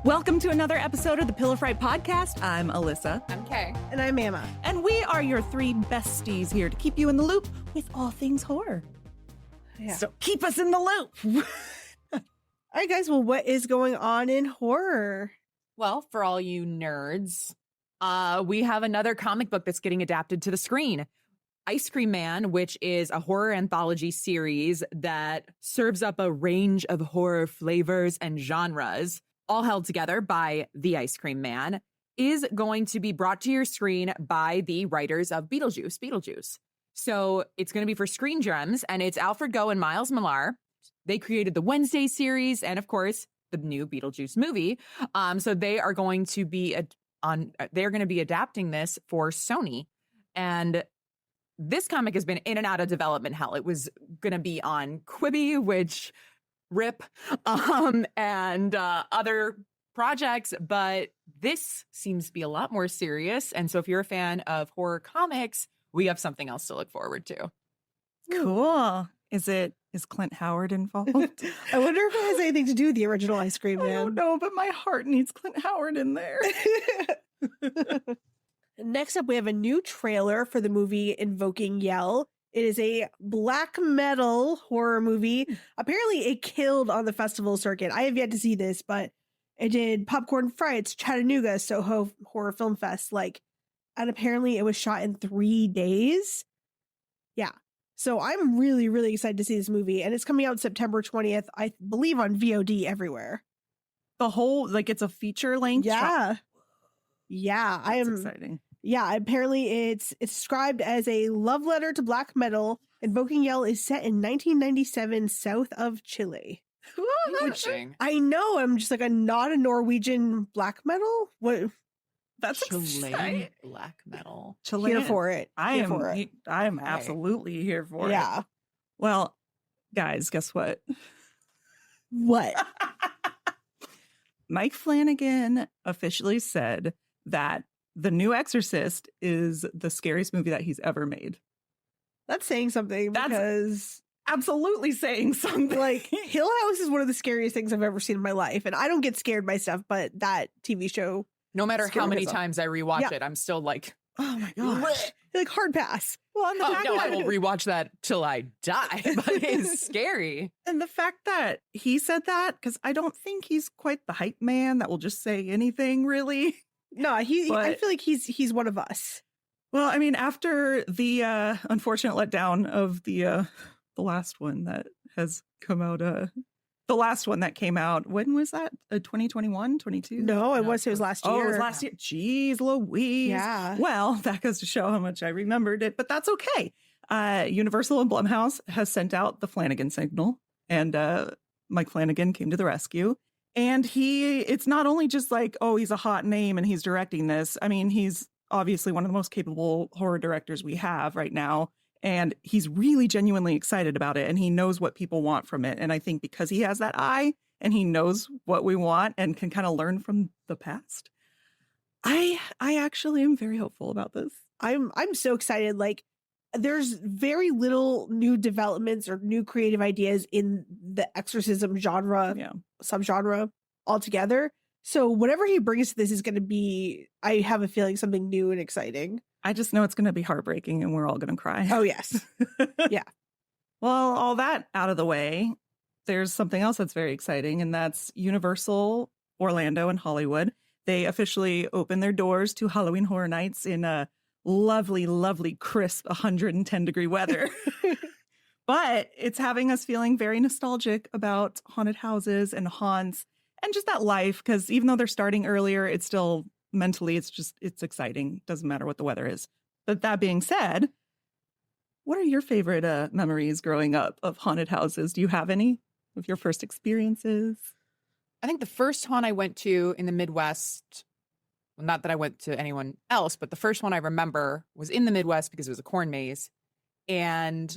Welcome to another episode of the Pillow Fright Podcast. I'm Alyssa. I'm Kay. And I'm Emma. And we are your three besties here to keep you in the loop with all things horror. Yeah. So keep us in the loop. All right, guys. Well, what is going on in horror? Well, for all you nerds, we have another comic book that's getting adapted to the screen. Ice Cream Man, which is a horror anthology series that serves up a range of horror flavors and genres, all held together by the Ice Cream Man, is going to be brought to your screen by the writers of Beetlejuice. So it's going to be for Screen Gems, and it's Alfred Goh and Miles Millar. They created the Wednesday series and, of course, the new Beetlejuice movie. So they are going to be adapting this for Sony. And this comic has been in and out of development hell. It was going to be on Quibi, which rip, and other projects, but this seems to be a lot more serious. And so if you're a fan of horror comics, we have something else to look forward to. Cool. Is Clint Howard involved? I wonder if it has anything to do with the original Ice Cream Man. I don't know, but my heart needs Clint Howard in there. Next up, we have a new trailer for the movie Invoking Yell. It is a black metal horror movie. Apparently, it killed on the festival circuit. I have yet to see this, but it did Popcorn Frights, Chattanooga, Soho Horror Film Fest. And apparently it was shot in 3 days. Yeah. So I'm really, really excited to see this movie. And it's coming out September 20th, I believe, on VOD everywhere. The whole, it's a feature length. Yeah. Yeah. That's exciting. Yeah, apparently it's described as a love letter to black metal. Invoking Yell is set in 1997 south of Chile. Interesting. I know, I'm just not a Norwegian black metal. What? That's Chilean exciting. black metal. Here for it. I Here am for it. I am absolutely here for it. Yeah. Well, guys, guess what? What? Mike Flanagan officially said that The New Exorcist is the scariest movie that he's ever made. That's saying something because Absolutely saying something. Hill House is one of the scariest things I've ever seen in my life. And I don't get scared by stuff, but that TV show. No matter how many Scarism. times I rewatch it, I'm still like, Oh my gosh. Hard pass. Well, and the oh fact no, I that- will rewatch that till I die. But it's scary. And the fact that he said that, because I don't think he's quite the hype man that will just say anything, really. No, I feel But- like he's one of us. Well, I mean, after the unfortunate letdown of the last one that has come out, the last one that came out, when was that? 2021, 22? No, I want to say it was last year. Oh, it was last year. Jeez Louise. Yeah. Well, that goes to show how much I remembered it, but that's okay. Universal and Blumhouse has sent out the Flanagan signal, and Mike Flanagan came to the rescue. And it's not only just he's a hot name and he's directing this. I mean, he's obviously one of the most capable horror directors we have right now. And he's really genuinely excited about it. And he knows what people want from it. And I think because he has that eye and he knows what we want and can kind of learn from the past, I actually am very hopeful about this. I'm so excited. There's very little new developments or new creative ideas in the exorcism genre, subgenre altogether. So whatever he brings to this is going to be, I have a feeling, something new and exciting. I just know it's going to be heartbreaking and we're all going to cry. Oh, yes. Yeah. Well, all that out of the way, there's something else that's very exciting, and that's Universal Orlando and Hollywood. They officially opened their doors to Halloween Horror Nights in a lovely, lovely, crisp 110-degree weather. But it's having us feeling very nostalgic about haunted houses and haunts and just that life, because even though they're starting earlier, it's still mentally, it's exciting. Doesn't matter what the weather is. But that being said, what are your favorite memories growing up of haunted houses? Do you have any of your first experiences? I think the first haunt I went to in the Midwest, well, not that I went to anyone else, but the first one I remember was in the Midwest because it was a corn maze. And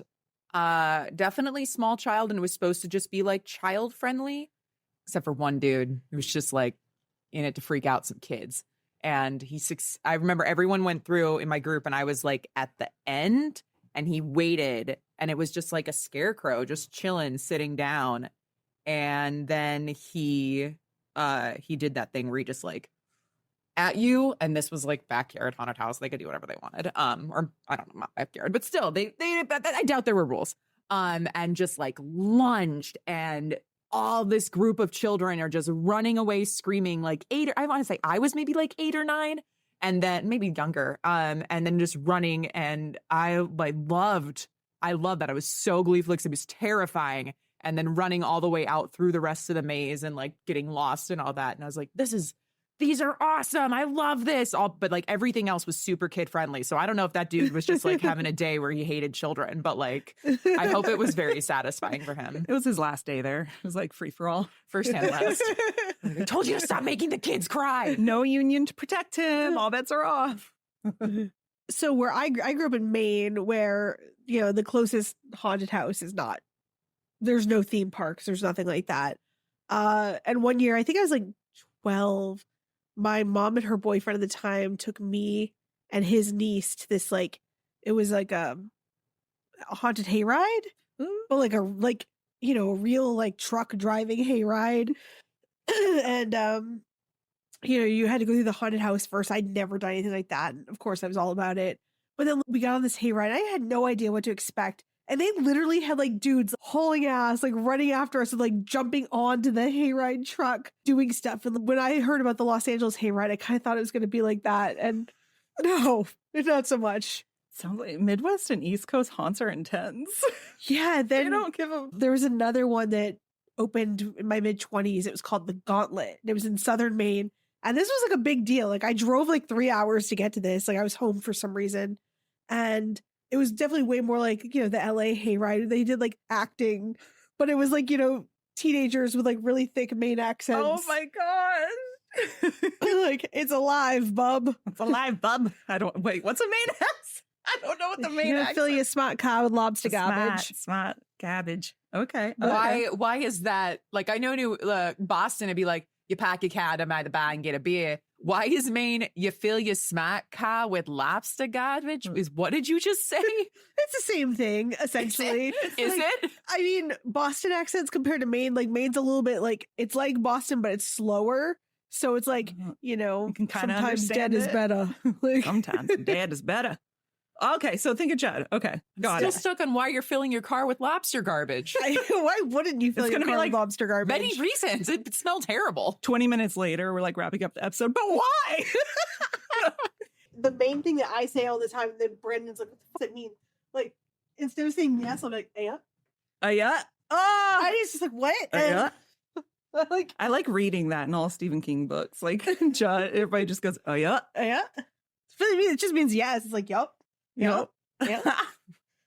definitely small child, and it was supposed to just be child friendly, except for one dude who was just in it to freak out some kids. And I remember everyone went through in my group and I was at the end, and he waited, and it was just like a scarecrow just chilling, sitting down. And then he he did that thing where he just like at you, and this was like backyard haunted house. They could do whatever they wanted. Or I don't know, not backyard, but still, they I doubt there were rules. And just like lunged, and all this group of children are just running away screaming, like I want to say I was maybe like 8 or 9, and then maybe younger. And then just running, and I loved that. I was so gleeful because it was terrifying. And then running all the way out through the rest of the maze and like getting lost and all that. And I was like, these are awesome. I love this. But like everything else was super kid friendly. So I don't know if that dude was just like having a day where he hated children, but like I hope it was very satisfying for him. It was his last day there. It was like free for all. First and last. I told you to stop making the kids cry. No union to protect him. All bets are off. So where I grew up in Maine, where, you know, the closest haunted house is not, there's no theme parks. There's nothing like that. And one year, I think I was like 12, my mom and her boyfriend at the time took me and his niece to this, like, it was like a haunted hayride, but like a real like truck driving hayride. And you know, you had to go through the haunted house first. I'd never done anything like that. And of course I was all about it. But then we got on this hayride. I had no idea what to expect. And they literally had like dudes hauling ass, like running after us and like jumping onto the hayride truck, doing stuff. And when I heard about the Los Angeles hayride, I kind of thought it was going to be like that. And no, not so much. Sounds like Midwest and East Coast haunts are intense. Yeah. Then They don't give a... there was another one that opened in my mid-20s. It was called The Gauntlet. It was in southern Maine. And this was like a big deal. Like I drove like 3 hours to get to this. Like I was home for some reason. And it was definitely way more like, you know, the LA hayride. They did like acting, but it was like, you know, teenagers with like really thick Maine accents. Oh my God. Like, it's alive, bub. It's alive, bub. Wait, what's a Maine accent? I don't know what the Maine accent fill you smart car with lobster Smart, garbage. Smart cabbage. Okay. Why is that? Like, I know to Boston, it'd be like, you pack your car to by the bar and get a beer. Why is Maine, you fill your smart car with lobster garbage? What did you just say? It's the same thing, essentially. Is it? I mean, Boston accents compared to Maine, like Maine's a little bit like, it's like Boston, but it's slower. So it's like, you know, You can kinda sometimes dead understand is it. better. Like, Sometimes dad is better. Okay, so think of Judd. Okay, got Still it. stuck on why you're filling your car with lobster garbage. why wouldn't you fill It's your gonna be car like with lobster garbage? Many reasons. It smelled terrible. 20 minutes later, we're like wrapping up the episode, but why? The main thing that I say all the time, and then Brandon's like, what the fuck does it mean? Like, instead of saying yes, I'm like, yeah. Yeah. And he's just like, what? Yeah. And like, I like reading that in all Stephen King books. Like, Judd, everybody just goes, yeah. yeah. It just means yes. It's like, yup. Yep. Yeah.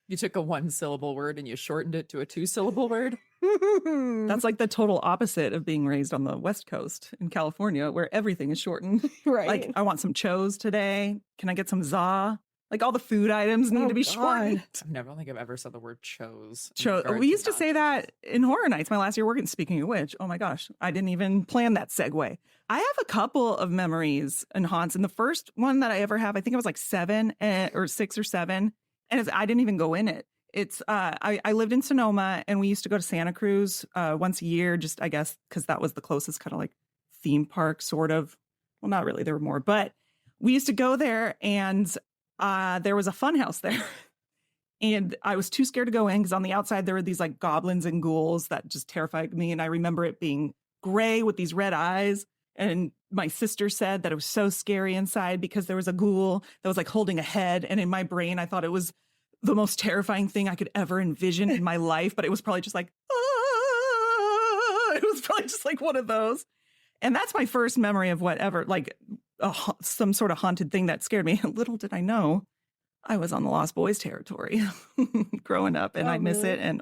You took a 1-syllable word and you shortened it to a 2-syllable word. That's like the total opposite of being raised on the West Coast in California, where everything is shortened. right. Like, I want some chos today. Can I get some za? Like, all the food items need to be shortened. I don't think I've ever said the word chose. We used to say that in Horror Nights, my last year working. Speaking of which, oh my gosh, I didn't even plan that segue. I have a couple of memories and haunts. And the first one that I ever have, I think I was like 7 or 6 or 7. And I didn't even go in it. It's I lived in Sonoma, and we used to go to Santa Cruz once a year, just I guess because that was the closest kind of like theme park sort of. Well, not really. There were more, but we used to go there, and there was a Funhouse there. And I was too scared to go in because on the outside there were these like goblins and ghouls that just terrified me. And I remember it being gray with these red eyes. And my sister said that it was so scary inside because there was a ghoul that was like holding a head. And in my brain, I thought it was the most terrifying thing I could ever envision in my life. But it was probably just like, it was probably just like one of those. And that's my first memory of whatever, like some sort of haunted thing that scared me. Little did I know I was on the Lost Boys territory growing up, and I miss it. And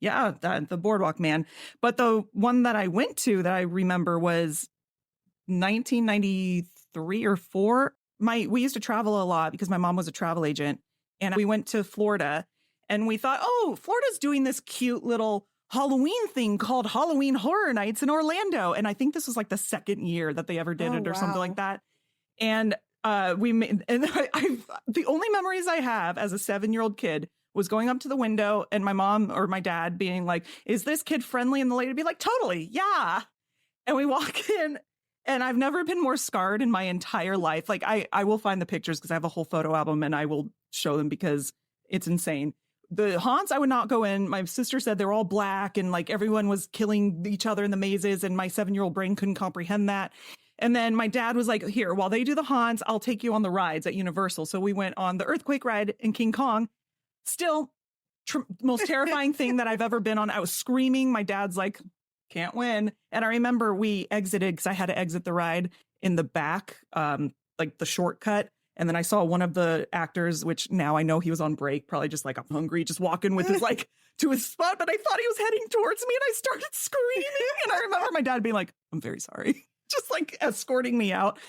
yeah, the boardwalk, man. But the one that I went to that I remember was 1993 or 4. We used to travel a lot because my mom was a travel agent, and we went to Florida, and we thought, oh, Florida's doing this cute little Halloween thing called Halloween Horror Nights in Orlando. And I think this was like the second year that they ever did it or something like that. And the only memories I have as a 7-year-old kid was going up to the window and my mom or my dad being like, is this kid friendly? And the lady would be like, totally. Yeah. And we walk in, and I've never been more scarred in my entire life. Like, I will find the pictures because I have a whole photo album and I will show them because it's insane. The haunts, I would not go in. My sister said they were all black and like everyone was killing each other in the mazes, and my 7-year-old brain couldn't comprehend that. And then my dad was like, here, while they do the haunts, I'll take you on the rides at Universal. So we went on the Earthquake ride in King Kong. Still, most terrifying thing that I've ever been on. I was screaming. My dad's like, can't win. And I remember we exited because I had to exit the ride in the back, like the shortcut. And then I saw one of the actors, which now I know he was on break, probably just like, I'm hungry, just walking with his like to his spot. But I thought he was heading towards me and I started screaming. And I remember my dad being like, I'm very sorry, just like escorting me out.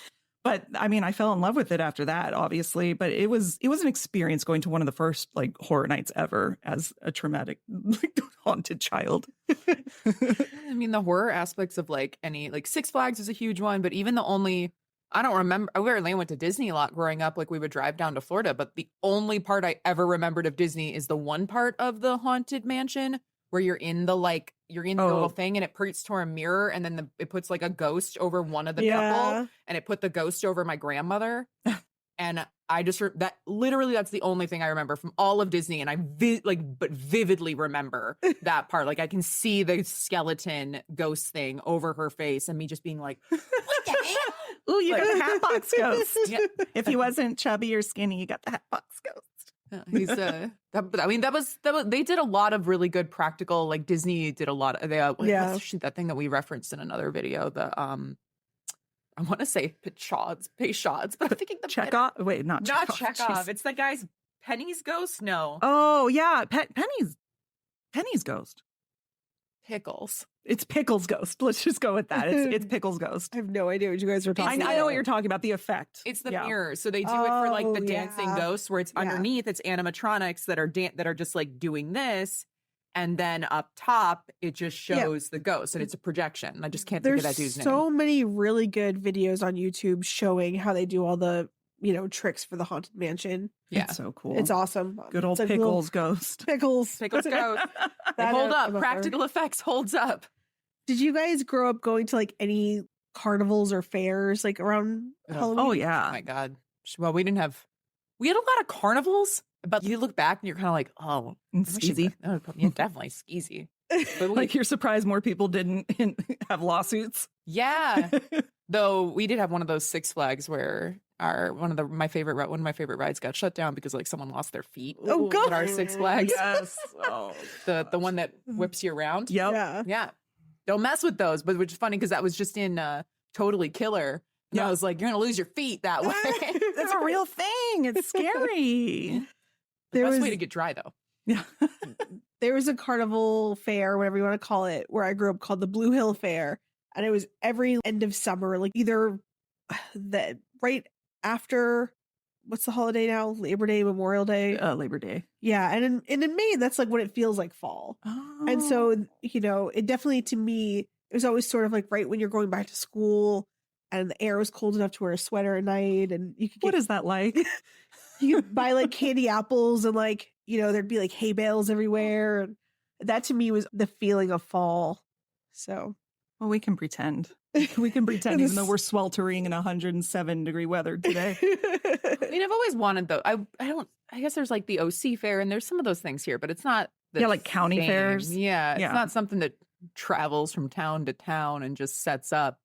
But I mean, I fell in love with it after that, obviously. But it was an experience going to one of the first like horror nights ever as a traumatic, like, haunted child. I mean, the horror aspects of like any like Six Flags is a huge one, but even I don't remember. I rarely went to Disney a lot growing up. Like we would drive down to Florida, but the only part I ever remembered of Disney is the one part of the Haunted Mansion where you're in the little thing and it points to a mirror and then it puts like a ghost over one of the couple and it put the ghost over my grandmother. And I just that literally that's the only thing I remember from all of Disney, and I vividly remember that part. Like I can see the skeleton ghost thing over her face, and me just being like, "What the hell?" Ooh, you got the Hatbox Ghost. Yeah. If he wasn't chubby or skinny, you got the Hatbox Ghost. He's I mean that was they did a lot of really good practical. Like Disney did a lot of what's that thing that we referenced in another video, the I want to say Peychaud's, but I'm thinking the Chekhov. Wait, not Chekhov. Jeez. It's the guy's Penny's ghost. No. Oh yeah, Penny's ghost. Pickles. It's Pickles' ghost. Let's just go with that. It's Pickles' ghost. I have no idea what you guys are talking about. I know what you're talking about. The effect. It's the mirror. So they do it for like the dancing ghosts, where it's underneath. It's animatronics that are just like doing this. And then up top, it just shows the ghost, and it's a projection. I just can't think of that dude's name. There's so many really good videos on YouTube showing how they do all the, tricks for the Haunted Mansion. Yeah. It's so cool. It's awesome. Good old Pickles ghost. Pickles ghost. They hold up. Practical effects holds up. Did you guys grow up going to like any carnivals or fairs like around Halloween? Oh, yeah. Oh, my God. Well, we had a lot of carnivals. But you look back and you're kind of like, oh, skeezy. Yeah, definitely skeezy. But like you're surprised more people didn't have lawsuits. Yeah. Though we did have one of those Six Flags where one of my favorite rides got shut down because like someone lost their feet. Oh God. At our Six Flags. Yes. Oh, the one that whips you around. Yep. Yeah. Don't mess with those. But which is funny because that was just in Totally Killer. And I was like, you're gonna lose your feet that way. That's a real thing. It's scary. The best way to get dry, though. Yeah. There was a carnival fair, whatever you want to call it, where I grew up called the Blue Hill Fair. And it was every end of summer, like either right after, what's the holiday now? Labor Day, Memorial Day? Labor Day. Yeah. And in Maine, that's like when it feels like fall. Oh. And so, it definitely, to me, it was always sort of like right when you're going back to school and the air was cold enough to wear a sweater at night. And you could what is that like? You could buy like candy apples and like, there'd be like hay bales everywhere. And that to me was the feeling of fall. So, well, we can pretend. We can pretend even though we're sweltering in 107-degree weather today. I mean, I've always wanted though. I guess there's like the OC fair and there's some of those things here, but it's not like county fairs. Yeah. It's not something that travels from town to town and just sets up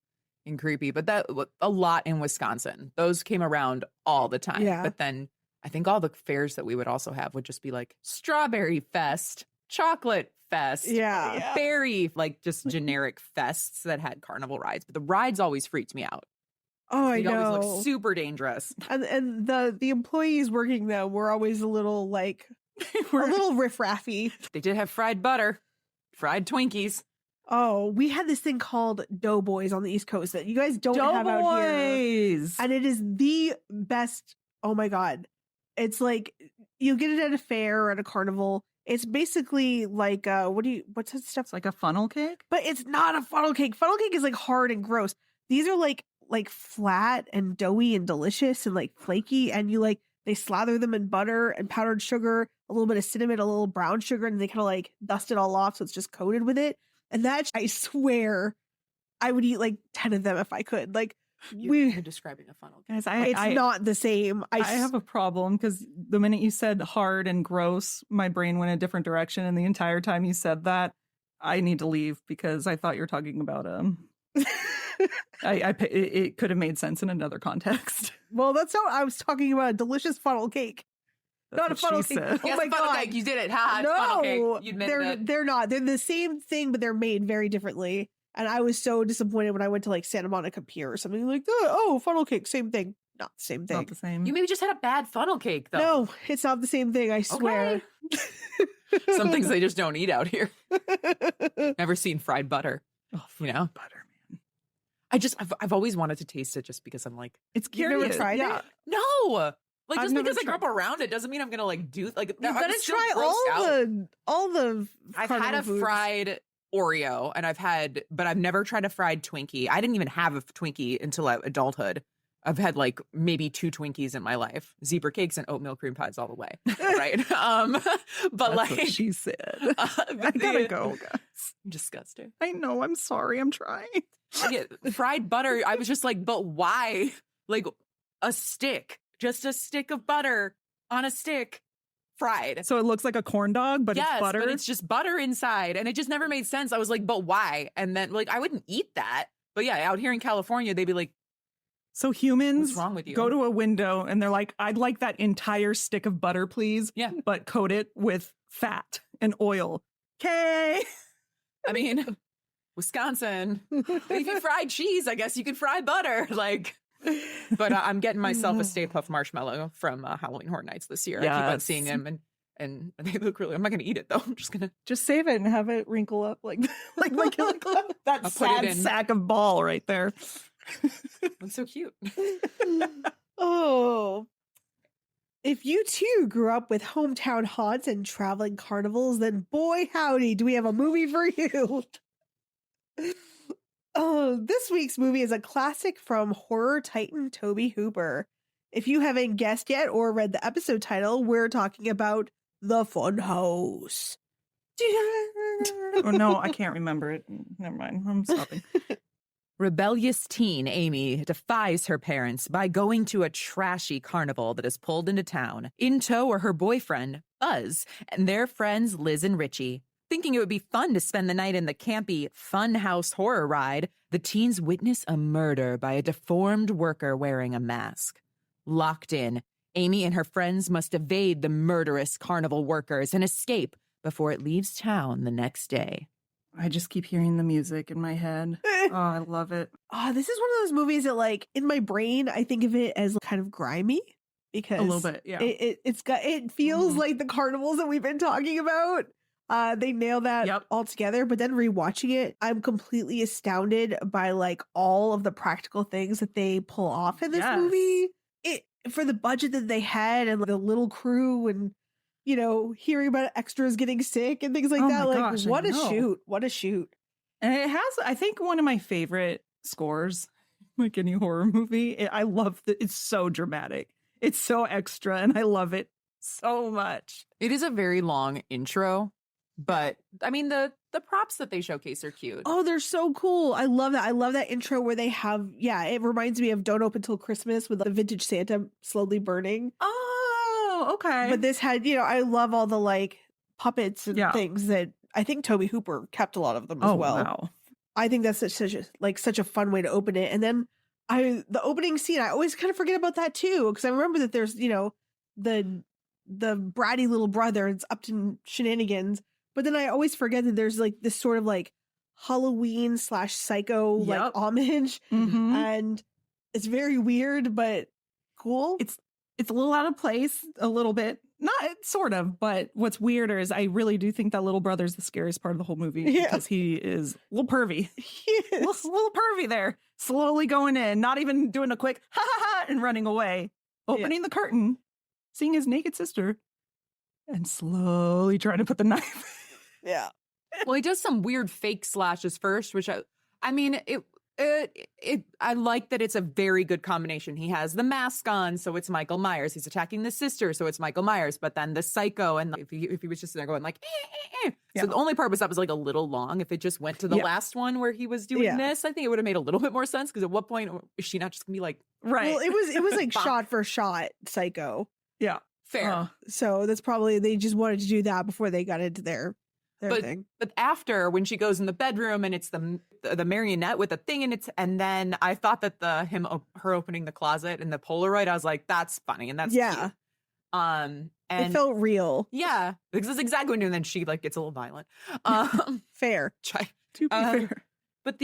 in creepy, but that a lot in Wisconsin. Those came around all the time. Yeah. But then I think all the fairs that we would also have would just be like Strawberry Fest, Chocolate Fest, berry, like just generic fests that had carnival rides. But the rides always freaked me out. Oh, I They'd know. always look super dangerous. And the employees working them were always a little like a little riffraffy. They did have fried butter, fried Twinkies. Oh, we had this thing called doughboys on the East Coast that you guys don't have out here. And it is the best. Oh my God. It's like you get it at a fair or at a carnival. It's basically like what's that stuff? It's like a funnel cake? But it's not a funnel cake. Funnel cake is like hard and gross. These are like flat and doughy and delicious and like flaky, and they slather them in butter and powdered sugar, a little bit of cinnamon, a little brown sugar, and they kind of like dust it all off so it's just coated with it. And that, I swear, I would eat like 10 of them if I could. Like You're describing a funnel cake. Guys, it's not the same. I have a problem because the minute you said hard and gross, my brain went a different direction. And the entire time you said that, I need to leave because I thought you were talking about it could have made sense in another context. Well, that's not. I was talking about a delicious funnel cake. That's Not a what funnel she cake. said. Oh Yes, my funnel god! cake. You did it. Ha! It's funnel cake. You admitted it. They're not. They're the same thing, but they're made very differently. And I was so disappointed when I went to like Santa Monica Pier or something like, oh, funnel cake, same thing. Not the same thing. Not the same. You maybe just had a bad funnel cake, though. No, it's not the same thing. I swear. Some things they just don't eat out here. Never seen fried butter. Oh, You know? butter, man. I've always wanted to taste it just because I'm like, It's You've never curious. tried yeah. it? no. Like I've just never because I grew tried- up around it doesn't mean I'm gonna like do like. You I'm gotta still try grossed out. all the. I've had carnival a foods. fried Oreo and but I've never tried a fried Twinkie. I didn't even have a Twinkie until adulthood. I've had like maybe 2 Twinkies in my life, zebra cakes and oatmeal cream pies all the way. Right. But That's like what she said. I the- gotta go, guys. Disgusting. I know. I'm sorry. I'm trying. Fried butter. I was just like, but why? Like a stick, just a stick of butter on a stick, fried. So it looks like a corn dog, but Yes, it's butter. but it's just butter inside, and it just never made sense. I was like, but why? And then like I wouldn't eat that. But yeah, out here in California, they'd be like, So humans what's wrong with you? go to a window and they're like, I'd like that entire stick of butter, please. Yeah. But coat it with fat and oil. Okay. I mean, Wisconsin. If you fried cheese, I guess you could fry butter. Like, but I'm getting myself a Stay Puft Marshmallow from Halloween Horror Nights this year. I keep on Yes. seeing them, and they look really. I'm not gonna eat it though. I'm just gonna. Just save it and have it wrinkle up like that I'll put it sad in. sack of ball right there. It's so cute. Oh. If you too grew up with hometown haunts and traveling carnivals, then boy howdy, do we have a movie for you. Oh, this week's movie is a classic from horror titan Tobe Hooper. If you haven't guessed yet or read the episode title, we're talking about The Funhouse. Oh no, I can't remember it. Never mind. I'm stopping. Rebellious teen Amy defies her parents by going to a trashy carnival that is pulled into town. In tow are her boyfriend, Buzz, and their friends Liz and Richie. Thinking it would be fun to spend the night in the campy Funhouse horror ride, the teens witness a murder by a deformed worker wearing a mask. Locked in, Amy and her friends must evade the murderous carnival workers and escape before it leaves town the next day. I just keep hearing the music in my head. Oh, I love it. Oh, this is one of those movies that, like, in my brain, I think of it as kind of grimy because A little bit, yeah. it feels Mhm. like the carnivals that we've been talking about. They nail that Yep. all together. But then rewatching it, I'm completely astounded by like all of the practical things that they pull off in this Yes. movie. It for the budget that they had and the little crew and hearing about extras getting sick and things like Oh that. my Like, gosh, I what a know. shoot! What a shoot! And it has, I think, one of my favorite scores, like any horror movie. I love that. It's so dramatic. It's so extra, and I love it so much. It is a very long intro, but I mean the props that they showcase are cute. Oh, they're so cool. I love that. I love that intro where they have, it reminds me of Don't Open Till Christmas with the vintage Santa slowly burning. Oh, okay. But this had, I love all the like puppets and Yeah. things that I think Tobe Hooper kept a lot of them as well. Wow. I think that's such a fun way to open it. And then the opening scene, I always kind of forget about that too. Cause I remember that there's, the bratty little brother, it's up to shenanigans. But then I always forget that there's like this sort of like Halloween / psycho like Yep. homage. Mhm. And it's very weird, but cool. It's a little out of place, a little bit. Not sort of, but what's weirder is I really do think that little brother's the scariest part of the whole movie Yeah. because he is a little pervy. Yes. Little pervy there, slowly going in, not even doing a quick ha ha ha and running away, opening the curtain, seeing his naked sister, and slowly trying to put the knife. Yeah. Well, he does some weird fake slashes first, which I mean, I like that it's a very good combination. He has the mask on, so it's Michael Myers. He's attacking the sister, so it's Michael Myers. But then the psycho, and if he was just there going like, so the only part was that was like a little long. If it just went to the last one where he was doing this, I think it would have made a little bit more sense. Because at what point is she not just gonna be like, Well, it was like shot for shot psycho. Yeah, fair. So that's probably they just wanted to do that before they got into their thing. But after, when she goes in the bedroom and it's the marionette with the thing in it, and then I thought that her opening the closet and the Polaroid, I was like, that's funny and that's cute. And it felt real. Yeah, because that's exactly what. And then she like gets a little violent. Fair. To be fair. But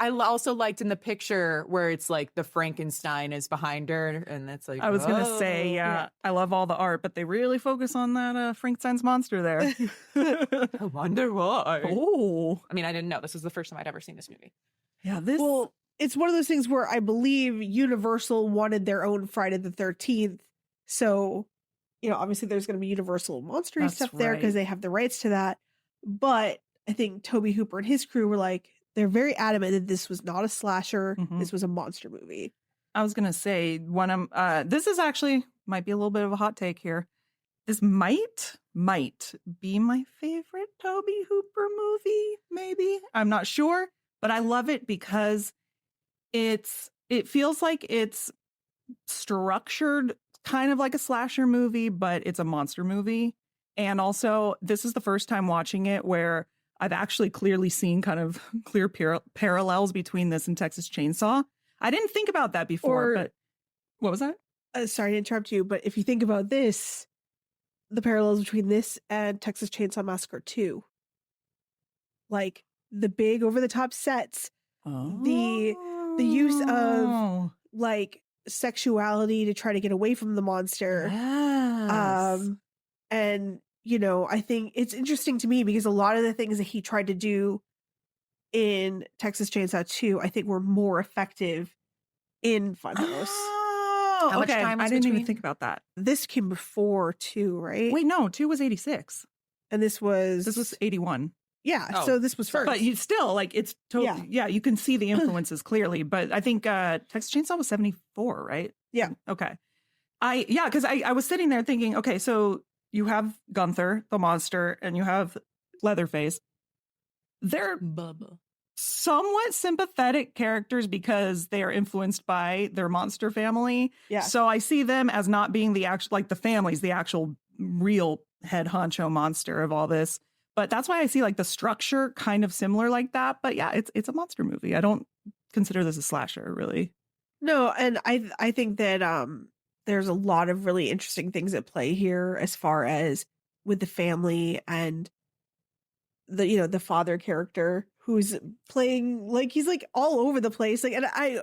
I also liked in the picture where it's like the Frankenstein is behind her, and it's like, I was gonna say, I love all the art, but they really focus on that Frankenstein's monster there. I wonder why. Oh, I mean, I didn't know. This was the first time I'd ever seen this movie. Yeah, Well, it's one of those things where I believe Universal wanted their own Friday the 13th. So, obviously there's going to be Universal monster stuff there because they have the rights to that. But I think Tobe Hooper and his crew were like, they're very adamant that this was not a slasher. Mhm. This was a monster movie. I was gonna say this is actually might be a little bit of a hot take here. This might be my favorite Tobe Hooper movie, maybe. I'm not sure, but I love it because it feels like it's structured kind of like a slasher movie, but it's a monster movie. And also, this is the first time watching it where I've actually clearly seen kind of clear parallels between this and Texas Chainsaw. I didn't think about that before, but what was that? Sorry to interrupt you, but if you think about this, the parallels between this and Texas Chainsaw Massacre 2, like the big over the top sets, the use of like sexuality to try to get away from the monster. Yes. And I think it's interesting to me because a lot of the things that he tried to do in Texas Chainsaw 2, I think were more effective in Funhouse. How much time I didn't even think about that. This came before 2, right? Wait, no, 2 was 86. And this was 81. Yeah, so this was first. But you still, like, it's totally, you can see the influences clearly. But I think Texas Chainsaw was 74, right? Yeah. Okay. Because I was sitting there thinking, okay, so you have Gunther, the monster, and you have Leatherface. They're somewhat sympathetic characters because they are influenced by their monster family. Yeah. So I see them as not being the actual, like the family's the actual real head honcho monster of all this. But that's why I see like the structure kind of similar like that. But yeah, it's a monster movie. I don't consider this a slasher, really. No, and I think that there's a lot of really interesting things at play here as far as with the family and the father character who's playing like he's like all over the place. Like, and I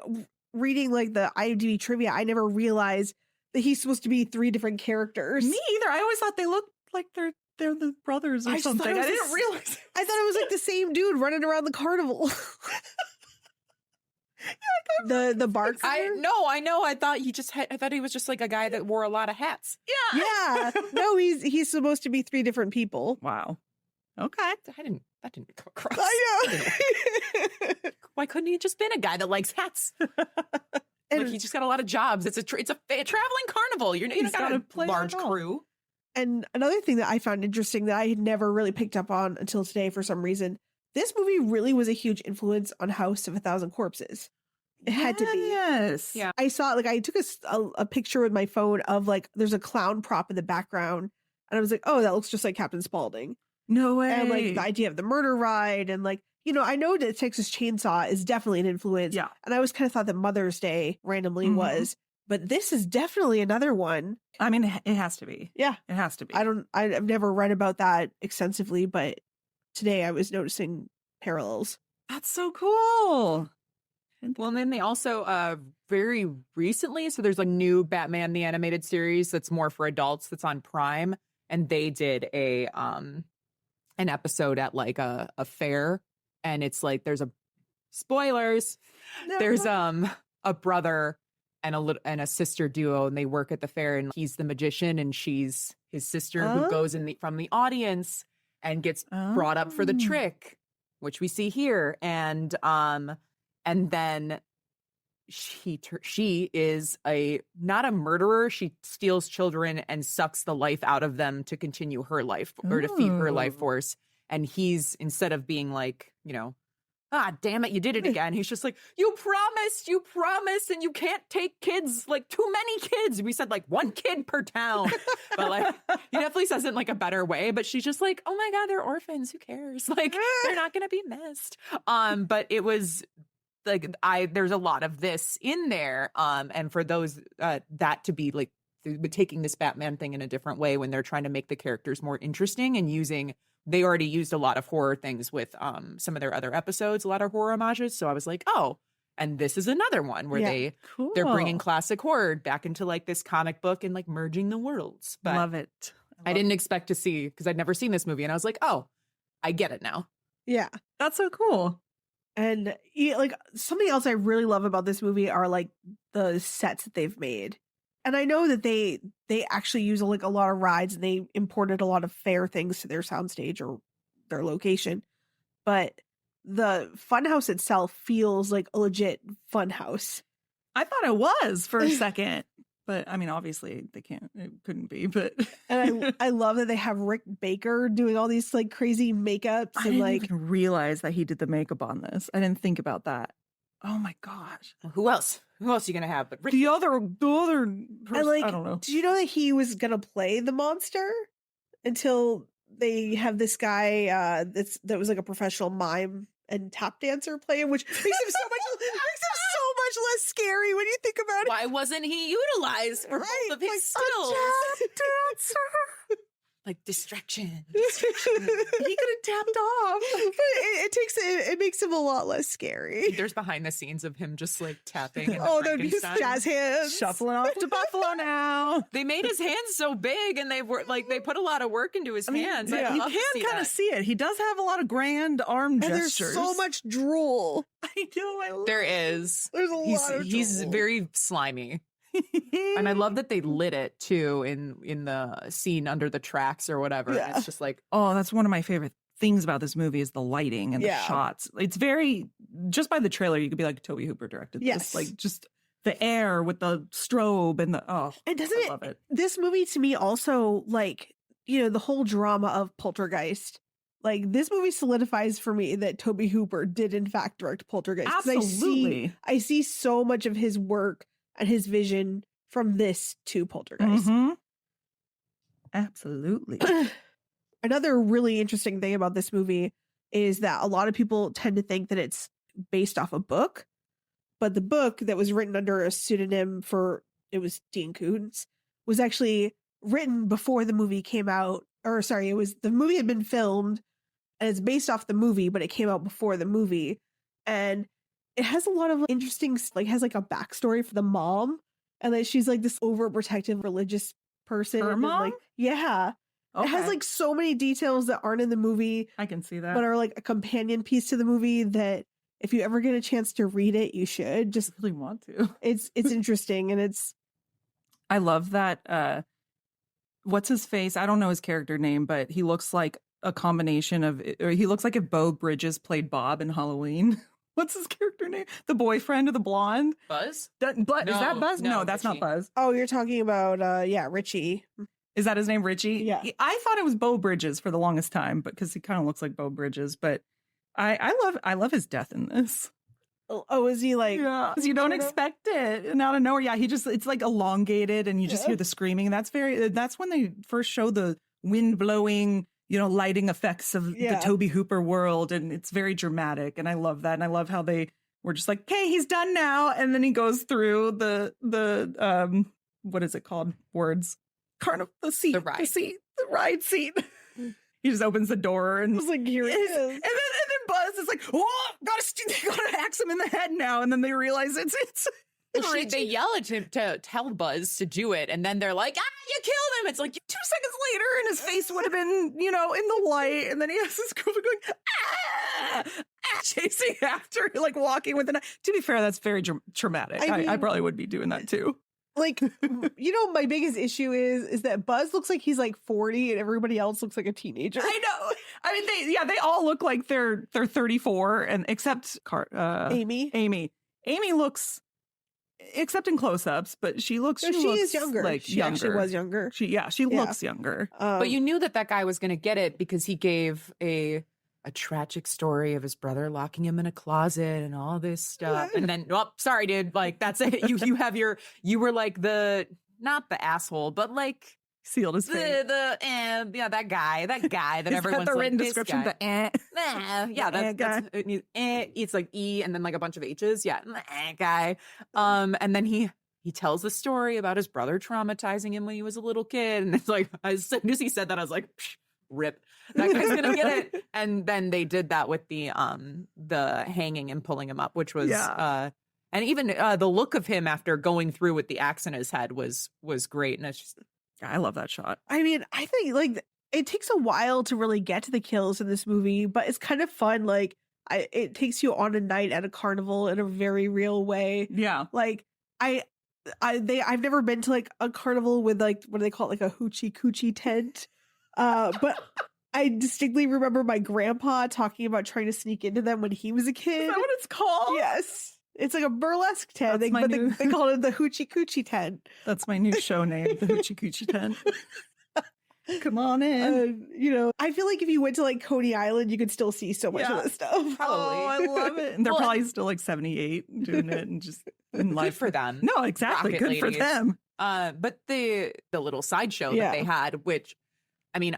reading like the IMDb trivia, I never realized that he's supposed to be 3 different characters. Me either. I always thought they looked like they're the brothers or something. I didn't realize. I thought it was like the same dude running around the carnival. The bar. I know. I thought I thought he was just like a guy that wore a lot of hats. Yeah. No, he's supposed to be 3 different people. Wow. Okay. That didn't come across. I know. Why couldn't he have just been a guy that likes hats? And he just got a lot of jobs. It's a traveling carnival. You don't got a large crew. And another thing that I found interesting that I had never really picked up on until today for some reason, this movie really was a huge influence on House of 1,000 Corpses. It had to be. Yes. Yeah. I saw like I took a picture with my phone of like there's a clown prop in the background, and I was like, oh, that looks just like Captain Spaulding. No way. And like the idea of the murder ride, and like I know that Texas Chainsaw is definitely an influence. Yeah. And I always kind of thought that Mother's Day randomly was, but this is definitely another one. I mean, it has to be. Yeah, it has to be. I've never read about that extensively, but today I was noticing parallels. That's so cool. Well, and then they also very recently, so there's like new Batman the Animated Series that's more for adults that's on Prime, and they did an episode at like a fair, and it's like there's spoilers. No. There's a brother and a sister duo, and they work at the fair, and he's the magician and she's his sister who goes from the audience and gets brought up for the trick, which we see here. And and then she is not a murderer. She steals children and sucks the life out of them to continue her life or to feed her life force. And he's, instead of being like, ah, damn it, you did it again. He's just like, you promised, and you can't take kids, like too many kids. We said like one kid per town. But like, he definitely says it in like a better way. But she's just like, oh my God, they're orphans. Who cares? Like, they're not going to be missed. But it was like, there's a lot of this in there. And for those, that to be like, taking this Batman thing in a different way when they're trying to make the characters more interesting and they already used a lot of horror things with some of their other episodes, a lot of horror homages. So I was like, oh, and this is another one where they're bringing classic horror back into like this comic book and like merging the worlds. But love it. I didn't expect to see, because I'd never seen this movie, and I was like, oh, I get it now. Yeah. That's so cool. And like something else I really love about this movie are like the sets that they've made. And I know that they actually use like a lot of rides, and they imported a lot of fair things to their soundstage or their location. But the Funhouse itself feels like a legit Funhouse. I thought it was for a second, but I mean, obviously it couldn't be, but. And I love that they have Rick Baker doing all these like crazy makeups. I And didn't like, even realize that he did the makeup on this. I didn't think about that. Oh my gosh. Who else? Who else are you going to have? But The other and like, I don't know. did you know that he was going to play the monster until they have this guy that was like a professional mime and tap dancer play him, which makes him so much less scary when you think about it. why wasn't he utilized for both of his like, skills? A tap dancer. Like distraction. He could have tapped off. But it makes him a lot less scary. There's behind the scenes of him just like tapping. In Oh, that would be his Frankenstein. jazz hands. Shuffling off to Buffalo now. They made his hands so big, and they put a lot of work into his hands. Yeah. I'd You love to see can kind that. of see it. He does have a lot of grand arm And gestures. there's so much drool. I know. I love There is. There's a lot of He's drool. very slimy. And I love that they lit it too in the scene under the tracks or whatever. Yeah. And it's just like, Oh, that's one of my favorite things about this movie is the lighting and the Yeah. shots. It's very, just by the trailer, you could be like, Tobe Hooper directed Yes. this. Like just the air with the strobe and And doesn't I it, love it. this movie to me also like, the whole drama of Poltergeist. Like this movie solidifies for me that Tobe Hooper did in fact direct Poltergeist. 'Cause Absolutely. I see so much of his work and his vision from this to Poltergeist. Mhm. Absolutely. Another really interesting thing about this movie is that a lot of people tend to think that it's based off a book, but the book that was written under a pseudonym it was Dean Koontz, was actually written before the movie came out. Or sorry, the movie had been filmed and it's based off the movie, but it came out before the movie. And it has a lot of interesting, like has like a backstory for the mom, and that she's like this overprotective religious person. Her and, mom? like, yeah. It has Okay. like so many details that aren't in the movie, I can see that. but are like a companion piece to the movie that if you ever get a chance to read it, you should. Just I really want to. it's interesting, and it's I love that. What's his face? I don't know his character name, but he looks like a combination of, or he looks like if Bo Bridges played Bob in Halloween. What's his character name? The boyfriend of the blonde? Buzz? Is that Buzz? No, No, that's not Richie. Buzz. oh, you're talking about Richie. Is that his name, Richie? Yeah. I thought it was Bo Bridges for the longest time, but because he kind of looks like Bo Bridges. But I love his death in this. Oh, is he like? Yeah, 'cause you don't sort of? expect it, and out of nowhere, yeah, it's like elongated, and you just Yeah. hear the screaming. That's when they first show the wind blowing, lighting effects of Yeah. the Tobe Hooper world, and it's very dramatic, and I love that, and I love how they were just like, "Hey, he's done now," and then he goes through the what is it called? Words, the seat, The ride. the ride seat. He just opens the door and I was like, here it is. and then Buzz is like, "Oh, gotta axe him in the head now," and then they realize it's Well, Richie. they yell at him to tell Buzz to do it, and then they're like, you killed him. It's like, 2 seconds later, and his face would have been, in the light, and then he has his girlfriend going, chasing after, like walking with a knife. To be fair, that's very traumatic. I mean- I probably would be doing that too. like, my biggest issue is that Buzz looks like he's like 40 and everybody else looks like a teenager. I know. I mean, they all look like they're 34, and except Amy. Amy looks, except in close-ups, but she looks. No, she is younger. Like she younger. actually was younger. She looks younger. But you knew that guy was going to get it because he gave a tragic story of his brother locking him in a closet and all this stuff. And then, sorry, dude. Like, that's it. You were like not the asshole, but like sealed his fate. That guy that everyone's the like, written this description. Guy. That's it's like E and then like a bunch of H's. Yeah, guy. And then he tells the story about his brother traumatizing him when he was a little kid, and it's like, as soon as he said that, I was like, rip. That guy's gonna get it. And then they did that with the hanging and pulling him up, which was and even the look of him after going through with the axe in his head was great. And it's just, I love that shot. I mean, I think like it takes a while to really get to the kills in this movie, but it's kind of fun. Like it takes you on a night at a carnival in a very real way. Yeah. Like I've never been to like a carnival with like, what do they call it? Like a hoochie coochie tent. But I distinctly remember my grandpa talking about trying to sneak into them when he was a kid. Is that what it's called? Yes. It's like a burlesque tent, That's they call it the hoochie coochie tent. That's my new show name, the Hoochie Coochie Tent. Come on in. I feel like if you went to like Coney Island, you could still see so much of this stuff. Probably. Oh, I love it. And they're probably still like 78 doing it and just in life. good for them. No, exactly. Rocket Good for ladies. them. But the little sideshow that they had, which, I mean,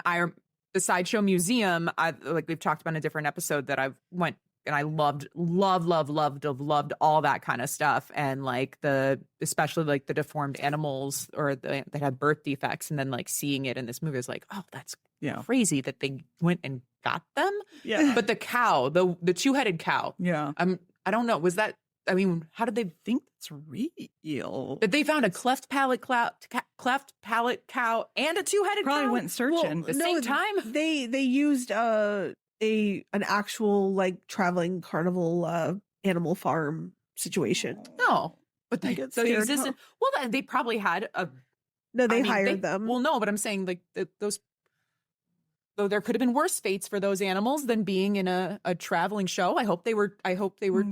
the sideshow museum, like we've talked about in a different episode that I've went and I loved all that kind of stuff. And like especially like the deformed animals or that had birth defects, and then like seeing it in this movie is like, oh, that's crazy that they went and got them. Yeah. But the cow, the two-headed cow. Yeah. I don't know. Was that, I mean, how did they think that's real? that they found a cleft palate cow and a two-headed Probably cow? went searching. At the same time? They used an actual like traveling carnival animal farm situation. No, but I get so scared, existed. Well, they probably had a. No, they I mean, hired them. Well, no, but I'm saying like those. Though there could have been worse fates for those animals than being in a traveling show. I hope they were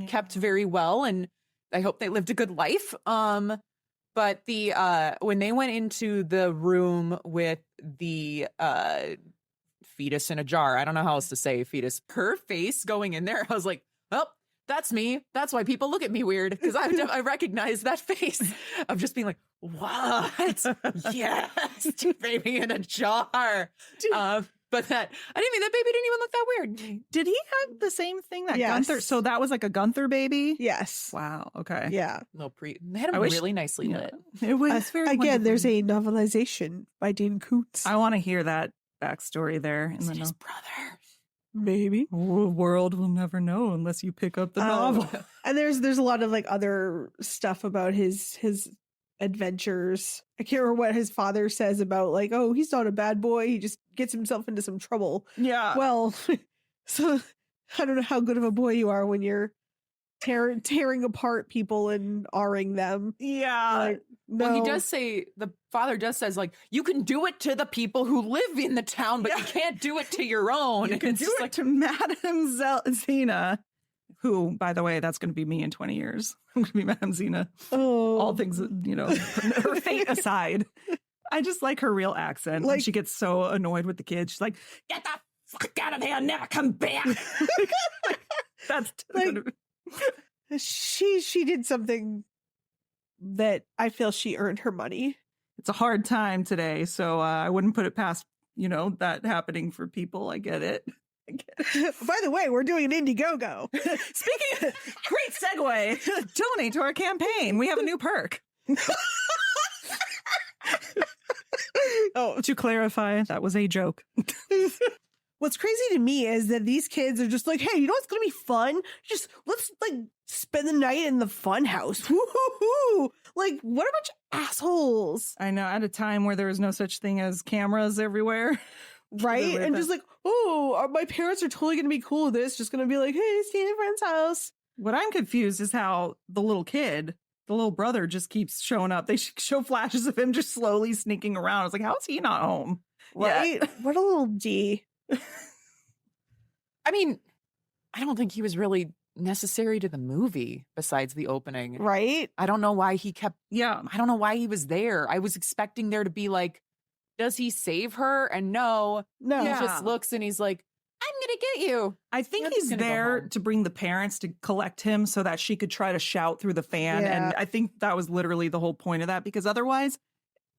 kept very well, and I hope they lived a good life. But when they went into the room with the fetus in a jar, I don't know how else to say fetus, her face going in there, I was like, well, that's me. That's why people look at me weird, because I recognize that face of just being like, what? Yes, baby in a jar. But that, I didn't mean that baby didn't even look that weird. Did he have the same thing that Yes. Gunther? So that was like a Gunther baby? Yes. Wow. Okay. Yeah. They had him really nicely lit. It was very Again, there's wonderful. a novelization by Dean Koontz. I want to hear that backstory there. Is it his brother? Maybe. The world will never know unless you pick up the novel. And there's a lot of like other stuff about his adventures. I can't remember what his father says about like, oh, he's not a bad boy. He just gets himself into some trouble. Yeah. Well, so I don't know how good of a boy you are when you're tearing apart people and R-ing them. Yeah. Like, no. Well, he does say, the father just says, like, you can do it to the people who live in the town, but you can't do it to your own. You can It's do just it like, to Madame Zena, who, by the way, that's going to be me in 20 years. I'm going to be Madame Zena. Oh. All things, her fate aside. I just like her real accent. When she gets so annoyed with the kids, she's like, get the fuck out of here and never come back. That's like, she did something that I feel she earned her money. It's a hard time today, so I wouldn't put it past, that happening for people. I get it. By the way, we're doing an Indiegogo. Speaking of, great segue. Donate to our campaign. We have a new perk. Oh, to clarify, that was a joke. What's crazy to me is that these kids are just like, hey, you know what's going to be fun? Just let's like spend the night in the Funhouse. Woo-hoo-hoo. Like, what a bunch of assholes. I know, at a time where there was no such thing as cameras everywhere. Right? And just like, oh, my parents are totally going to be cool with this. Just going to be like, hey, stay in a friend's house. What I'm confused is how the little kid, the little brother just keeps showing up. They show flashes of him just slowly sneaking around. I was like, how is he not home? Right? What a little D. I mean, I don't think he was really necessary to the movie besides the opening. Right? I don't know why he kept, Yeah. I don't know why he was there. I was expecting there to be like, does he save her? And no, No. he Yeah. just looks and he's like, I'm going to get you. I think I'm he's just gonna go there home. to bring the parents to collect him so that she could try to shout through the fan. Yeah. And I think that was literally the whole point of that, because otherwise,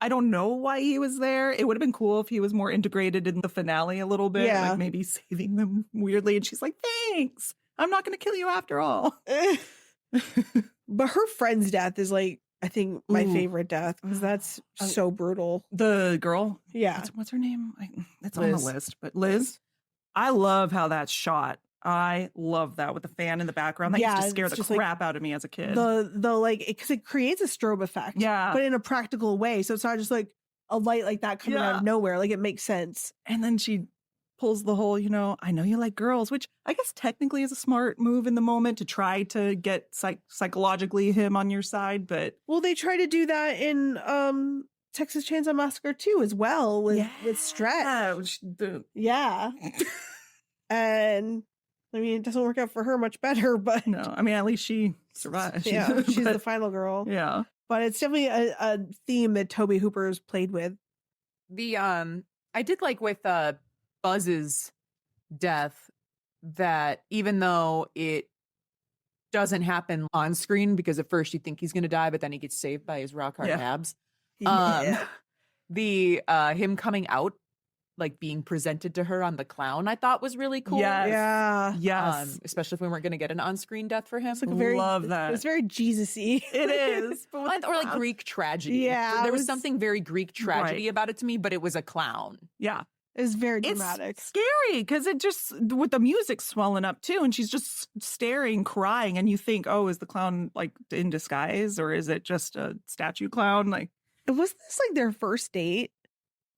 I don't know why he was there. It would have been cool if he was more integrated in the finale a little bit, Yeah. like maybe saving them weirdly. And she's like, thanks. I'm not going to kill you after all. But her friend's death is like, I think, my Ooh. favorite death because that's so brutal. The girl, Yeah. what's her name? It's on the Liz. list, but Liz. I love how that's shot. I love that with the fan in the background. That used Yeah, to scare it's the just like crap out of me as a kid. The like, because it creates a strobe effect. Yeah. But in a practical way. So it's not just like a light like that coming out Yeah. of nowhere. Like, it makes sense. And then she pulls the whole, I know you like girls, which I guess technically is a smart move in the moment to try to get psychologically him on your side. But Well, they try to do that in Texas Chainsaw Massacre 2 as well with Stretch. yeah, which Yeah. And I mean, it doesn't work out for her much better, but no, I mean, at least she survived. yeah, she's But, the final girl. yeah. But it's definitely a theme that Tobe Hooper has played with. The, I did like with Buzz's death that even though it doesn't happen on screen, because at first you think he's going to die, but then he gets saved by his rock hard Yeah. abs. Yeah. The him coming out, like being presented to her on the clown, I thought was really cool. Yes. Yeah. Yes. Especially if we weren't going to get an on-screen death for him. It's like a very, Love that. It's very Jesus-y. It is. But with Or like clown- Greek tragedy. Yeah, There it was was- something very Greek tragedy Right. about it to me, but it was a clown. Yeah. It's very It's dramatic. scary because it just, with the music swelling up too, and she's just staring, crying, and you think, oh, is the clown like in disguise or is it just a statue clown? Like, Was this like their first date?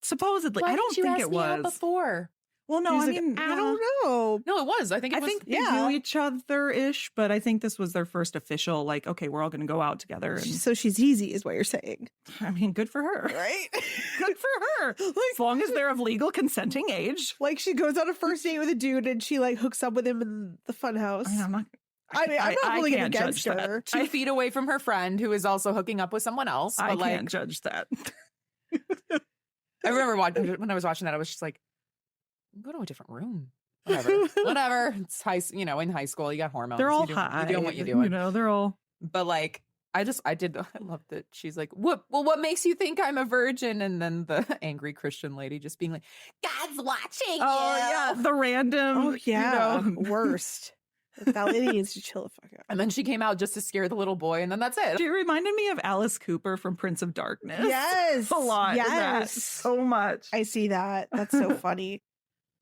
supposedly, I don't think it was. Before. Well, no, He's I like, mean, I don't know. No, it was. I think it I was. think they yeah. knew each other ish, but I think this was their first official, like, okay, we're all going to go out together. And So she's easy, is what you're saying, I mean, good for her. right? Good for her. As long as they're of legal consenting age. Like, she goes on a first date with a dude and she like hooks up with him in the funhouse. I mean, I'm not. I mean, I'm not really can't against judge that. her. 2 feet away from her friend who is also hooking up with someone else. I But like, can't judge that. I remember when I was watching that, I was just like, go to a different room. Whatever. Whatever. It's in high school, you got hormones. They're all you're high. doing what you're doing. They're all. But like, I love that she's like, what makes you think I'm a virgin? And then the angry Christian lady just being like, God's watching Oh, you. yeah. The random. Oh yeah, you know. worst. That lady needs to chill the fuck out. And then she came out just to scare the little boy, and then that's it. She reminded me of Alice Cooper from Prince of Darkness. Yes, A lot. in that. Yes, So much. I see that. That's so funny.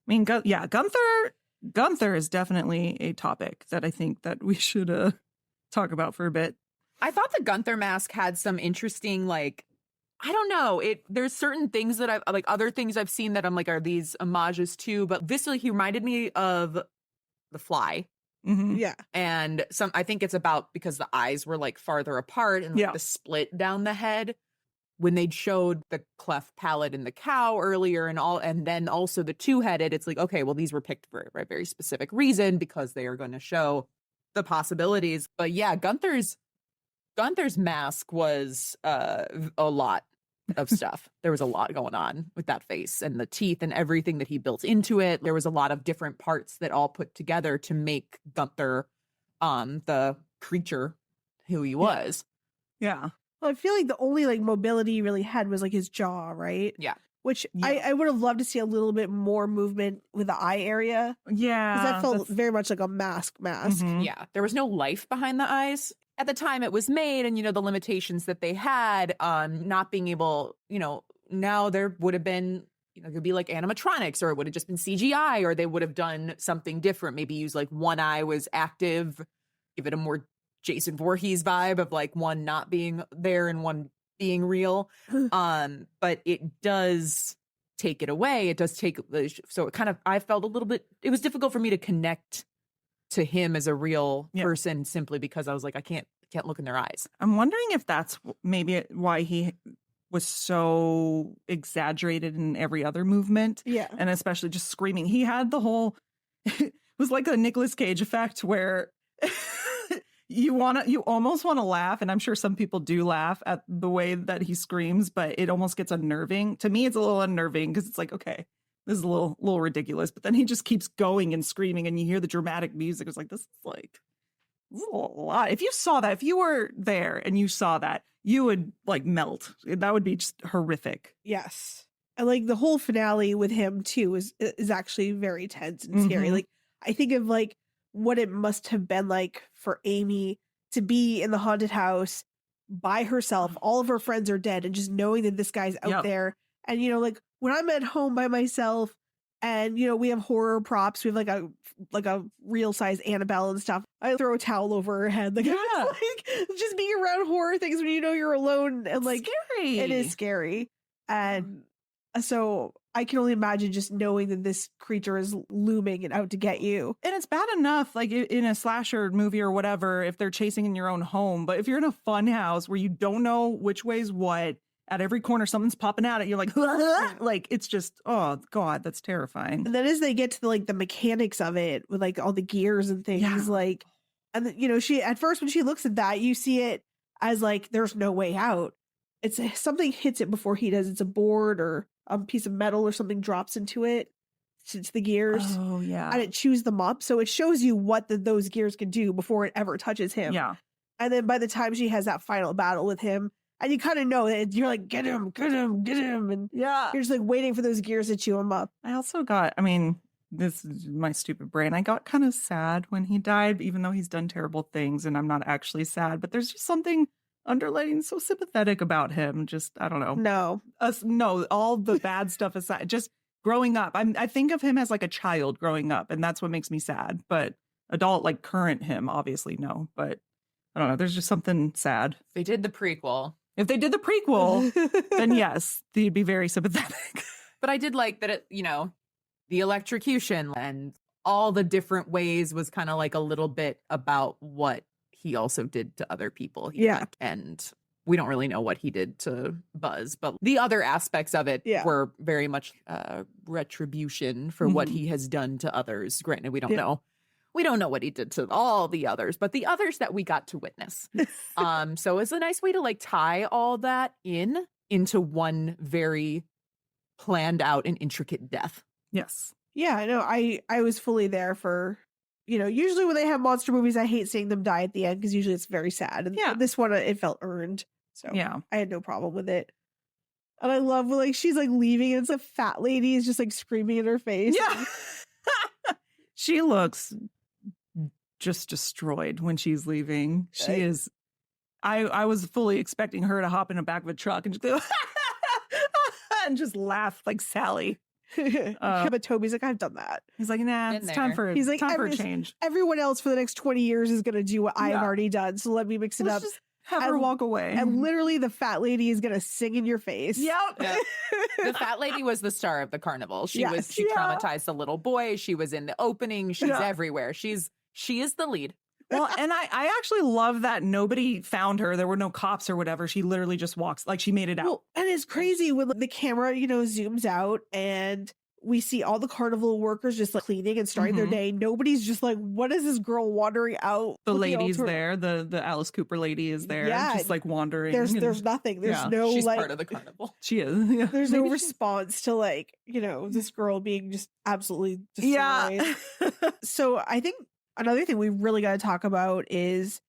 I mean, Gunther is definitely a topic that I think that we should talk about for a bit. I thought the Gunther mask had some interesting, like, I don't know. There's certain things that I've like other things I've seen that I'm like, are these homages to? But viscerally, he reminded me of The Fly. Mhm. Yeah, And I think it's about because the eyes were like farther apart and like, Yeah. the split down the head. When they showed the cleft palate in the cow earlier and then also the two-headed, it's like, okay, well, these were picked for a very specific reason because they are going to show the possibilities. But yeah, Gunther's mask was a lot of stuff. There was a lot going on with that face and the teeth and everything that he built into it. There was a lot of different parts that all put together to make Gunther the creature who he was. Yeah. well, I feel like the only like mobility he really had was like his jaw, right? Yeah. Which Yeah. I would have loved to see a little bit more movement with the eye area Yeah. because that felt that's- very much like a mask. Mhm. Yeah, there was no life behind the eyes at the time it was made, and the limitations that they had on not being able, now there would have been, it could be like animatronics, or it would have just been CGI, or they would have done something different. Maybe use like one eye was active, give it a more Jason Voorhees vibe of like one not being there and one being real. But it does take it away. It does take, so it kind of, I felt a little bit, it was difficult for me to connect to him as a real Yeah. person simply because I was like, can't look in their eyes. I'm wondering if that's maybe why he was so exaggerated in every other movement. Yeah. And especially just screaming. He had the whole, it was like a Nicolas Cage effect where you almost want to laugh. And I'm sure some people do laugh at the way that he screams, but it almost gets unnerving. To me, it's a little unnerving because it's like, okay, this is a little ridiculous. But then he just keeps going and screaming and you hear the dramatic music. It's like, this is like, this is a lot. If you saw that, if you were there and you saw that, you would like melt. That would be just horrific. Yes. And like the whole finale with him too is actually very tense and scary. Mhm. Like I think of like what it must have been like for Amy to be in the haunted house by herself. All of her friends are dead, and just knowing that this guy's out Yep. there. And like when I'm at home by myself and we have horror props, we have like a real size Annabelle and stuff. I throw a towel over her head. Like, Yeah. like just being around horror things when you're alone and like scary. it is scary. And so I can only imagine just knowing that this creature is looming and out to get you. And it's bad enough, like in a slasher movie or whatever, if they're chasing in your own home. But if you're in a fun house where you don't know which way's what, at every corner something's popping out at you, like, like it's just, oh God, that's terrifying. And then as they get to the mechanics of it with like all the gears and things, Yeah. like, and then, she at first when she looks at that, you see it as like there's no way out. It's something hits it before he does. It's a board or a piece of metal or something drops into it. It's the gears. Oh yeah. And it chews them up. So it shows you what those gears can do before it ever touches him. Yeah. And then by the time she has that final battle with him, and you kind of know that you're like, get him, get him, get him. And Yeah. you're just like waiting for those gears to chew him up. I also got, I mean, this is my stupid brain. I got kind of sad when he died, even though he's done terrible things and I'm not actually sad, but there's just something underlying so sympathetic about him. Just, I don't know. No. All the bad stuff aside, just growing up. I think of him as like a child growing up, and that's what makes me sad. But adult, like current him, obviously, no. But I don't know. There's just something sad. They did the prequel. If they did the prequel, then yes, they'd be very sympathetic. But I did like that the electrocution and all the different ways was kind of like a little bit about what he also did to other people. Yeah. And we don't really know what he did to Buzz, but the other aspects of it were very much retribution for what he has done to others. Granted, we don't know. We don't know what he did to all the others, but the others that we got to witness. So it's a nice way to like tie all that into one very planned out and intricate death. Yes. Yeah, I know. I was fully there for, usually when they have monster movies, I hate seeing them die at the end because usually it's very sad. And this one, it felt earned. So yeah, I had no problem with it. And I love when like she's like leaving and it's a fat lady is just like screaming in her face. Yeah. She looks just destroyed when she's leaving. She is. I was fully expecting her to hop in the back of a truck and just go and just laugh like Sally. But Toby's like, I've done that. He's like, nah, it's time for He's like, time for a change. Everyone else for the next 20 years is gonna do what I have already done. So let me mix it up. Just have her walk away. And literally the fat lady is gonna sing in your face. Yep. Yeah. The fat lady was the star of the carnival. She traumatized the little boy. She was in the opening. She's everywhere. She is the lead. Well, and I actually love that nobody found her. There were no cops or whatever. She literally just walks, like she made it out. Well, and it's crazy when the camera, zooms out and we see all the carnival workers just like cleaning and starting their day. Nobody's just like, what is this girl wandering out? The lady's there. The Alice Cooper lady is there. Yeah. Just like wandering. There's nothing. There's no She's like part of the carnival. She is. Yeah. There's no response to like, this girl being just absolutely destroyed. Yeah. So I think another thing we really got to talk about is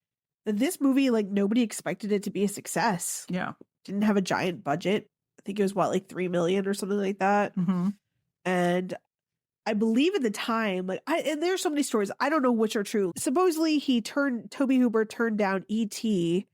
that this movie, like nobody expected it to be a success. Yeah. Didn't have a giant budget. I think it was like $3 million or something like that. Mm-hmm. And I believe at the time, and there's so many stories, I don't know which are true. Supposedly Tobe Hooper turned down E.T.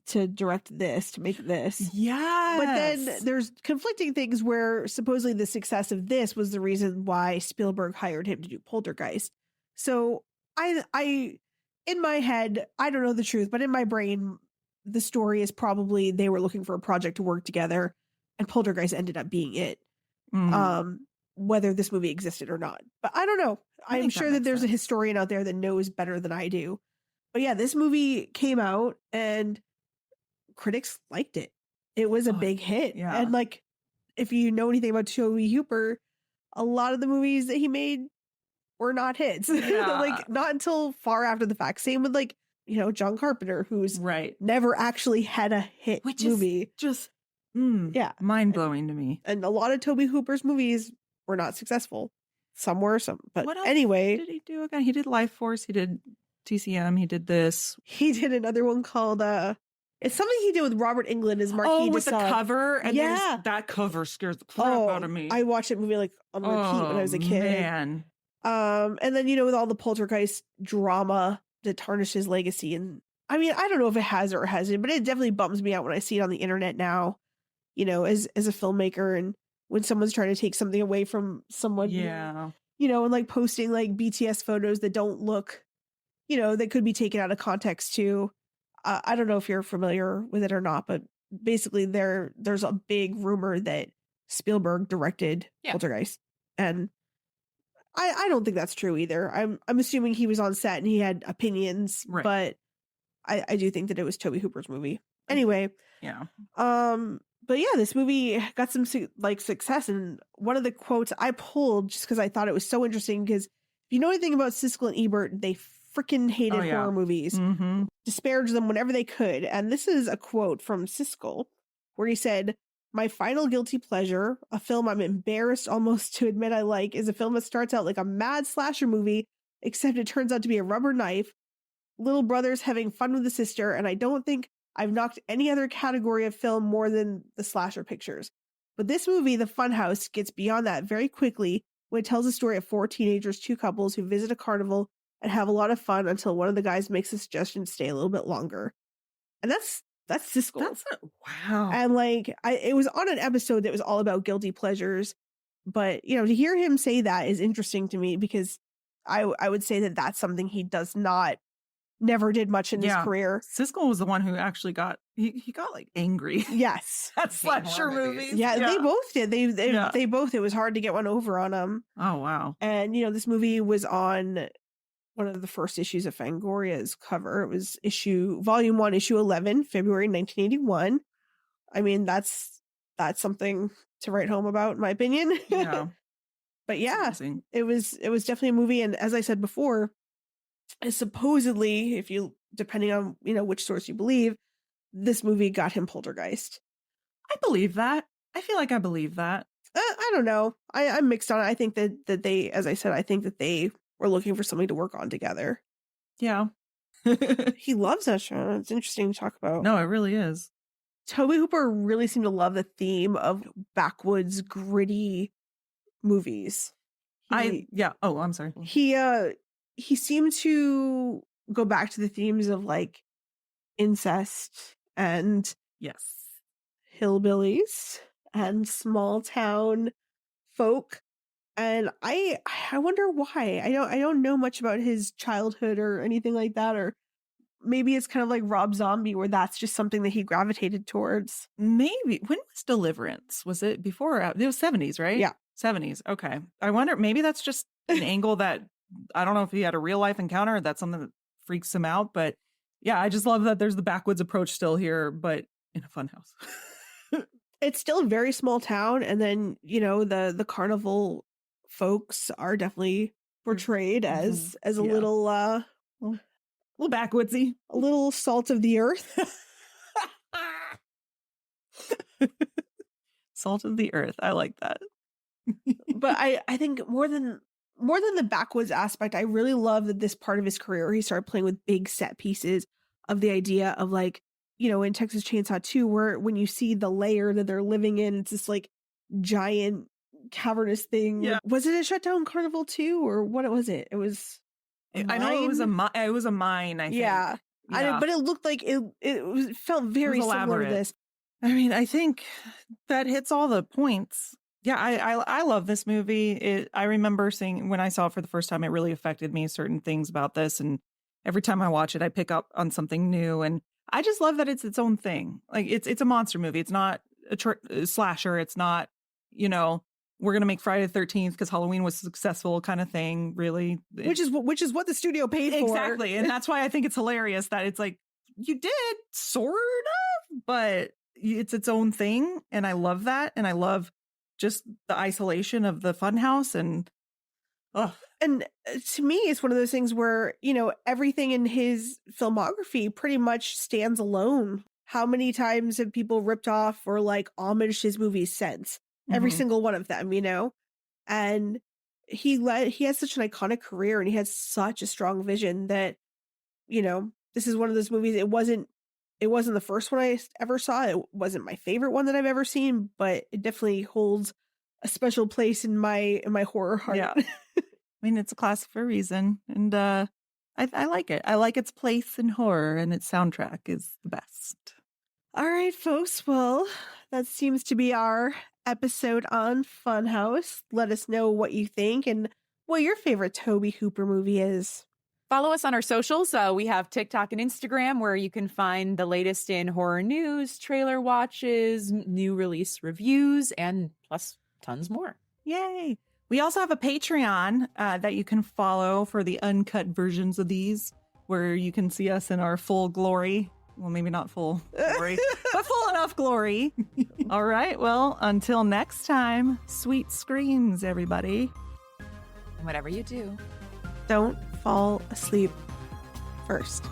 to direct this, to make this. Yeah. But then there's conflicting things where supposedly the success of this was the reason why Spielberg hired him to do Poltergeist. So I in my head, I don't know the truth, but in my brain, the story is probably they were looking for a project to work together and Poltergeist ended up being it. Mm-hmm. Whether this movie existed or not. But I don't know. I'm sure that there's a historian out there that knows better than I do. But yeah, this movie came out and critics liked it. It was a big hit. yeah. And like, if you know anything about Tobe Hooper, a lot of the movies that he made were not hits. Yeah. Like, not until far after the fact. Same with like, John Carpenter, who's Right. never actually had a hit Which movie. is just Yeah. mind-blowing to me. And a lot of Tobe Hooper's movies were not successful. Some were, some. But What else anyway, did he do again? He did Life Force. He did TCM. He did this. he did another one called it's something he did with Robert Englund as Marquis de with the Sade. cover. And Yeah. that cover scares the crap out of me. I watched that movie like on repeat when I was a kid. Man. And then with all the poltergeist drama that tarnished his legacy, and I mean, I don't know if it has or hasn't, but it definitely bums me out when I see it on the internet now, as a filmmaker, and when someone's trying to take something away from someone, Yeah. and like posting like BTS photos that don't look, that could be taken out of context too. I don't know if you're familiar with it or not, but basically there's a big rumor that Spielberg directed Poltergeist, and I don't think that's true either. I'm assuming he was on set and he had opinions, Right. but I do think that it was Tobe Hooper's movie. Anyway, Yeah. but yeah, this movie got some success, and one of the quotes I pulled just because I thought it was so interesting, because if you know anything about Siskel and Ebert, they freaking hated horror movies, disparaged them whenever they could. And this is a quote from Siskel where he said, "My final guilty pleasure, a film I'm embarrassed almost to admit I like, is a film that starts out like a mad slasher movie, except it turns out to be a rubber knife, little brothers having fun with the sister, and I don't think I've knocked any other category of film more than the slasher pictures. But this movie, The Funhouse, gets beyond that very quickly when it tells the story of 4 teenagers, 2 couples who visit a carnival and have a lot of fun until one of the guys makes a suggestion to stay a little bit longer." And that's Siskel. Wow. And like, it was on an episode that was all about guilty pleasures, but to hear him say that is interesting to me, because I would say that that's something he never did much in his career. Siskel was the one who actually got he got like angry. Yes. At slasher movies. Yeah, they both did. They both, it was hard to get one over on them. Oh wow. And this movie was on one of the first issues of Fangoria's cover. It was volume 1, issue 11, February 1981. I mean, that's something to write home about, in my opinion. Yeah. But yeah, it was definitely a movie. And as I said before, supposedly, depending on which source you believe, this movie got him Poltergeist. I believe that. I feel like I believe that. I don't know. I'm mixed on it. I think that they, as I said, I think that they were looking for something to work on together. Yeah. He loves that show. It's interesting to talk about. No, it really is. Tobe Hooper really seemed to love the theme of backwoods, gritty movies. Oh, I'm sorry. He seemed to go back to the themes of like incest and hillbillies and small town folk. And I wonder why. I don't know much about his childhood or anything like that, or maybe it's kind of like Rob Zombie, where that's just something that he gravitated towards. Maybe. When was Deliverance? Was it before? It was 70s, right? Yeah. 70s. Okay. I wonder, maybe that's just an angle that, I don't know if he had a real life encounter, or that's something that freaks him out. But yeah, I just love that there's the backwoods approach still here, but in a fun house. It's still a very small town. And then, the carnival folks are definitely portrayed as a little backwoodsy, a little salt of the earth. Salt of the earth. I like that. But I think more than the backwoods aspect, I really love that this part of his career, he started playing with big set pieces of the idea of like, in Texas Chainsaw 2, where when you see the layer that they're living in, it's this like giant cavernous thing. Yeah. Was it a shutdown carnival too, or what was it? It was. I know it was a mine. I think. Yeah. But it looked like it felt very similar to this. I mean, I think that hits all the points. Yeah, I love this movie. I remember seeing, when I saw it for the first time, it really affected me, certain things about this. And every time I watch it, I pick up on something new. And I just love that it's its own thing. Like it's a monster movie. It's not a slasher. It's not, we're going to make Friday the 13th because Halloween was successful kind of thing, really. Which is what the studio paid for. Exactly. And that's why I think it's hilarious that it's like, you did sort of, but it's its own thing. And I love that. And I love just the isolation of the Funhouse. And to me, it's one of those things where, everything in his filmography pretty much stands alone. How many times have people ripped off or like homaged his movies since? Every single one of them, and he has such an iconic career and he has such a strong vision that, this is one of those movies. It wasn't the first one I ever saw. It wasn't my favorite one that I've ever seen, but it definitely holds a special place in my horror heart. Yeah. I mean, it's a classic for a reason. And I like it. I like its place in horror, and its soundtrack is the best. All right, folks. Well, that seems to be our episode on Funhouse. Let us know what you think and what your favorite Tobe Hooper movie is. Follow us on our socials. We have TikTok and Instagram where you can find the latest in horror news, trailer watches, new release reviews, and plus tons more. Yay. We also have a Patreon that you can follow for the uncut versions of these, where you can see us in our full glory. Well, maybe not full glory, but full enough glory. All right. Well, until next time, sweet screams, everybody. Whatever you do, don't fall asleep first.